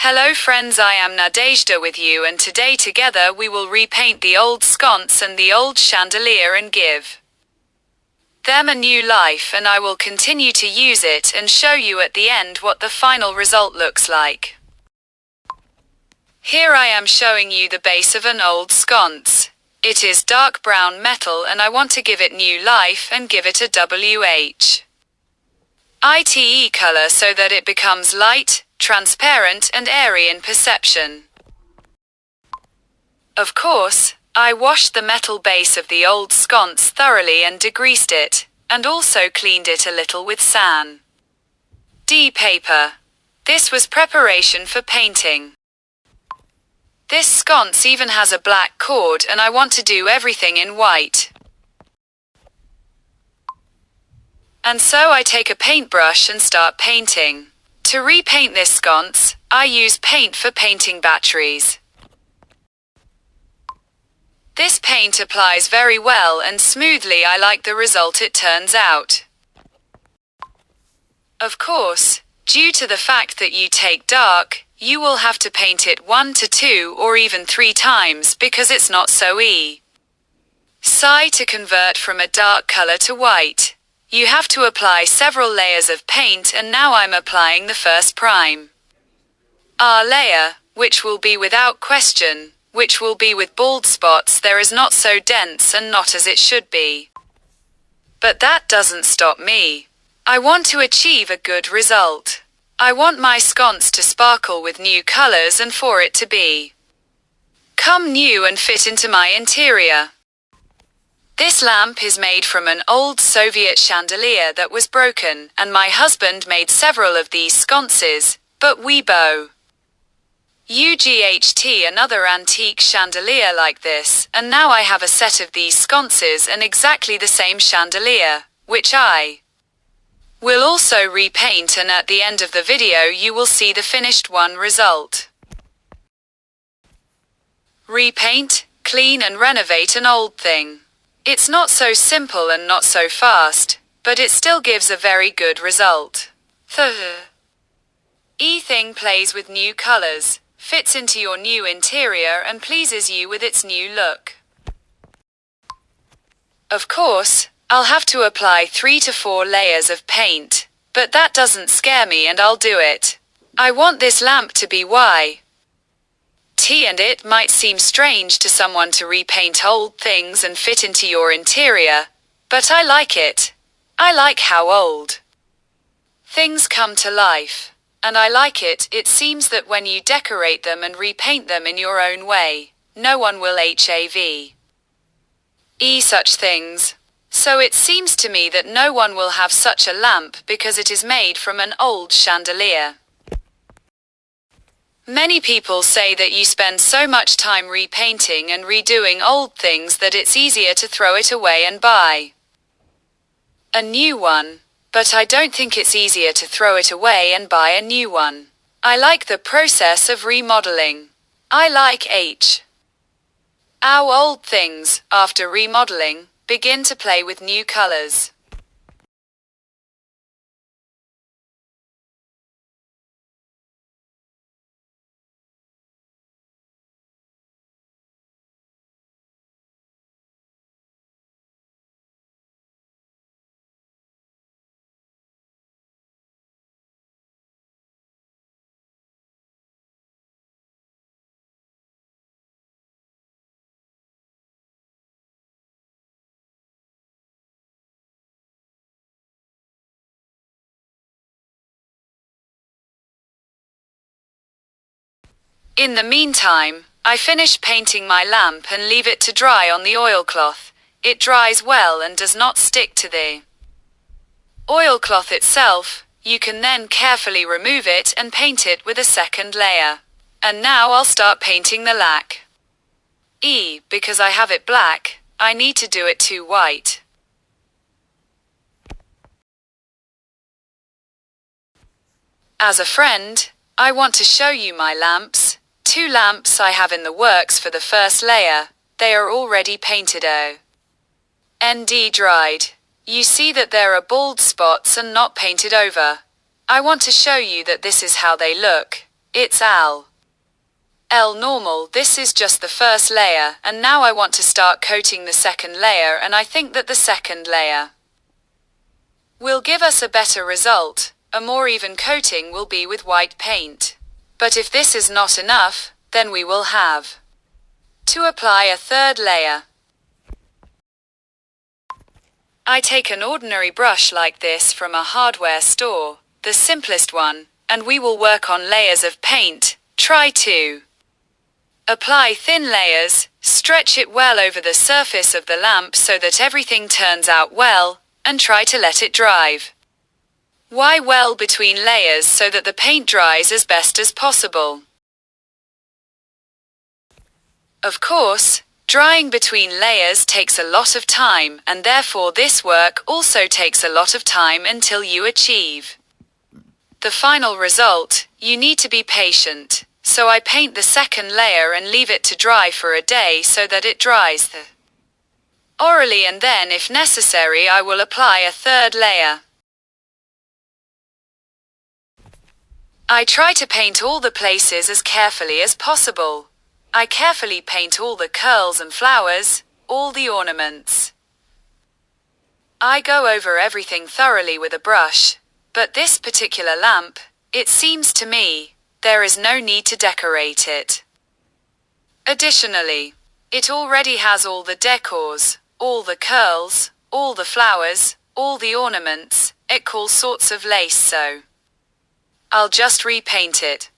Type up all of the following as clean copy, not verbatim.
Hello friends, I am Nadejda with you, and today together we will repaint the old sconce and the old chandelier and give them a new life, and I will continue to use it and show you at the end what the final result looks like. Here I am showing you the base of an old sconce. It is dark brown metal and I want to give it new life and give it a WHITE color so that it becomes light, transparent and airy in perception. Of course, I washed the metal base of the old sconce thoroughly and degreased it, and also cleaned it a little with sand paper. This was preparation for painting. This sconce even has a black cord and I want to do everything in white. And so I take a paintbrush and start painting. To repaint this sconce, I use paint for painting batteries. This paint applies very well and smoothly. I like the result it turns out. Of course, due to the fact that you take dark, you will have to paint it 1 to 2 or even 3 times because it's not so easy to convert from a dark color to white. You have to apply several layers of paint, and now I'm applying the first prime layer, which will be without question, which will be with bald spots. There is not so dense and not as it should be. But that doesn't stop me. I want to achieve a good result. I want my sconce to sparkle with new colors and for it to come new and fit into my interior. This lamp is made from an old Soviet chandelier that was broken, and my husband made several of these sconces, but we UGHT another antique chandelier like this, and now I have a set of these sconces and exactly the same chandelier, which I will also repaint, and at the end of the video you will see the finished result. Repaint, clean and renovate an old thing. It's not so simple and not so fast, but it still gives a very good result. The thing plays with new colors, fits into your new interior and pleases you with its new look. Of course, I'll have to apply 3 to 4 layers of paint, but that doesn't scare me and I'll do it. I want this lamp to be white, and it might seem strange to someone to repaint old things and fit into your interior, but I like it. I like how old things come to life, and I like it. It seems that when you decorate them and repaint them in your own way, no one will have such things. So it seems to me that no one will have such a lamp because it is made from an old chandelier. Many people say that you spend so much time repainting and redoing old things that it's easier to throw it away and buy a new one, but I don't think it's easier to throw it away and buy a new one. I like the process of remodeling. I like how old things, after remodeling, begin to play with new colors. In the meantime, I finish painting my lamp and leave it to dry on the oilcloth. It dries well and does not stick to the oilcloth itself. You can then carefully remove it and paint it with a second layer. And now I'll start painting the lac. Because I have it black, I need to do it too white. As a friend, I want to show you my lamps. 2 lamps I have in the works for the first layer. They are already painted and dried. You see that there are bald spots and not painted over. I want to show you that this is how they look. It's L. L normal, this is just the first layer, and now I want to start coating the second layer, and I think that the second layer will give us a better result. A more even coating will be with white paint. But if this is not enough, then we will have to apply a third layer. I take an ordinary brush like this from a hardware store, the simplest one, and we will work on layers of paint. Try to apply thin layers, stretch it well over the surface of the lamp so that everything turns out well, and try to let it dry. Why well between layers so that the paint dries as best as possible. Of course, drying between layers takes a lot of time, and therefore this work also takes a lot of time until you achieve the final result. You need to be patient. So I paint the second layer and leave it to dry for a day so that it dries orally, and then if necessary I will apply a third layer. I try to paint all the places as carefully as possible. I carefully paint all the curls and flowers, all the ornaments. I go over everything thoroughly with a brush, but this particular lamp, it seems to me, there is no need to decorate it. Additionally, it already has all the decors, all the curls, all the flowers, all the ornaments, all sorts of lace, so I'll just repaint it.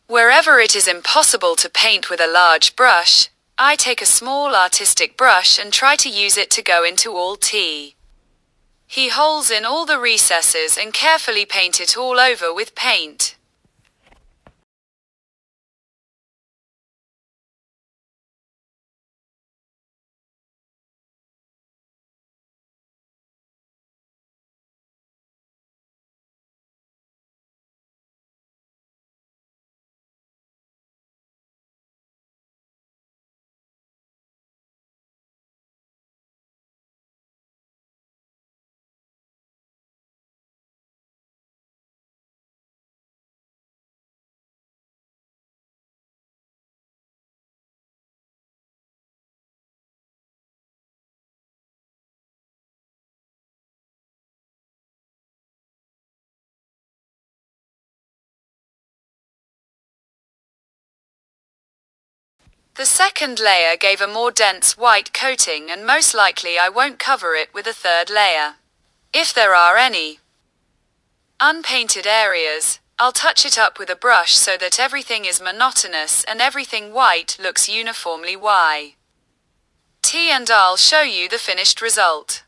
Wherever it is impossible to paint with a large brush, I take a small artistic brush and try to use it to go into all T. He holes in all the recesses and carefully paint it all over with paint. The second layer gave a more dense white coating, and most likely I won't cover it with a third layer. If there are any unpainted areas, I'll touch it up with a brush so that everything is monotonous and everything white looks uniformly white, and I'll show you the finished result.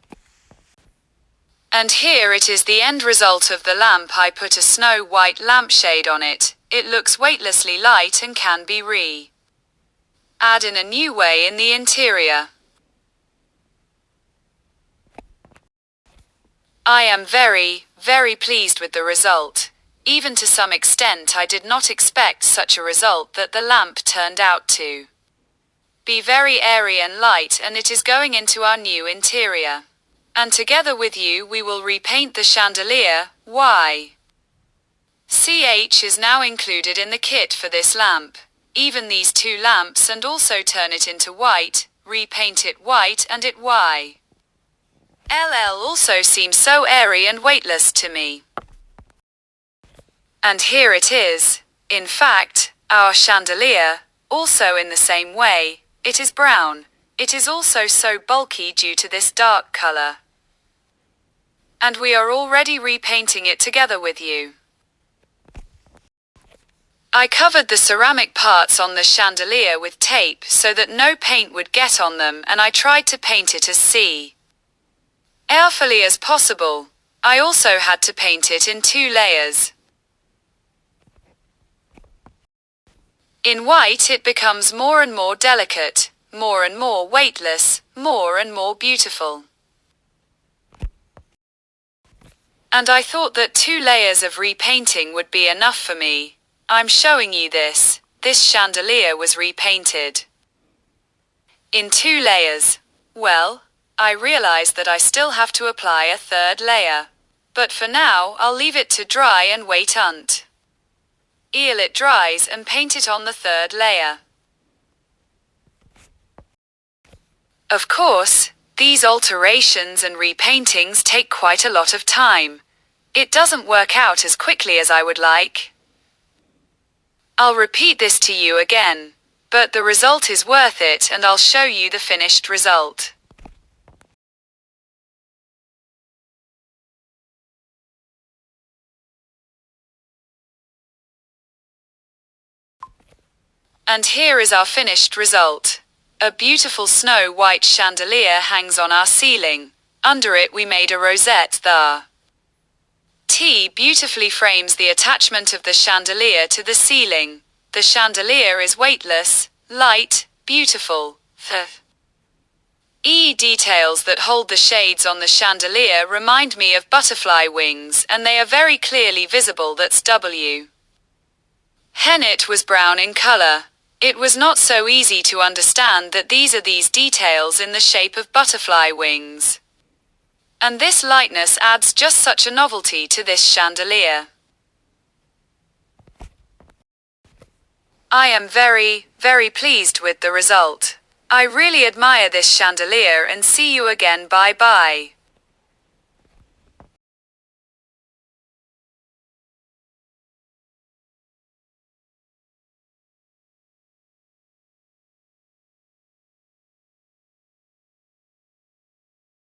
And here it is, the end result of the lamp. I put a snow white lampshade on it. It looks weightlessly light and can be add in a new way in the interior. I am very, very pleased with the result. Even to some extent I did not expect such a result, that the lamp turned out to be very airy and light, and it is going into our new interior. And together with you we will repaint the chandelier. CH is now included in the kit for this lamp. Even these two lamps, and also turn it into white, repaint it white, and it LL also seems so airy and weightless to me. And here it is. In fact, our chandelier, also in the same way, it is brown. It is also so bulky due to this dark color. And we are already repainting it together with you. I covered the ceramic parts on the chandelier with tape so that no paint would get on them, and I tried to paint it as carefully as possible. I also had to paint it in 2 layers. In white it becomes more and more delicate, more and more weightless, more and more beautiful. And I thought that 2 layers of repainting would be enough for me. I'm showing you this. This chandelier was repainted in 2 layers. Well, I realized that I still have to apply a 3rd layer. But for now, I'll leave it to dry and wait until it dries and paint it on the 3rd layer. Of course, these alterations and repaintings take quite a lot of time. It doesn't work out as quickly as I would like. I'll repeat this to you again, but the result is worth it, and I'll show you the finished result. And here is our finished result. A beautiful snow white chandelier hangs on our ceiling. Under it we made a rosette. The T beautifully frames the attachment of the chandelier to the ceiling. The chandelier is weightless, light, beautiful. The E details that hold the shades on the chandelier remind me of butterfly wings, and they are very clearly visible. That's W. Hennet was brown in color. It was not so easy to understand that these are these details in the shape of butterfly wings. And this lightness adds just such a novelty to this chandelier. I am very, very pleased with the result. I really admire this chandelier, and see you again. Bye bye.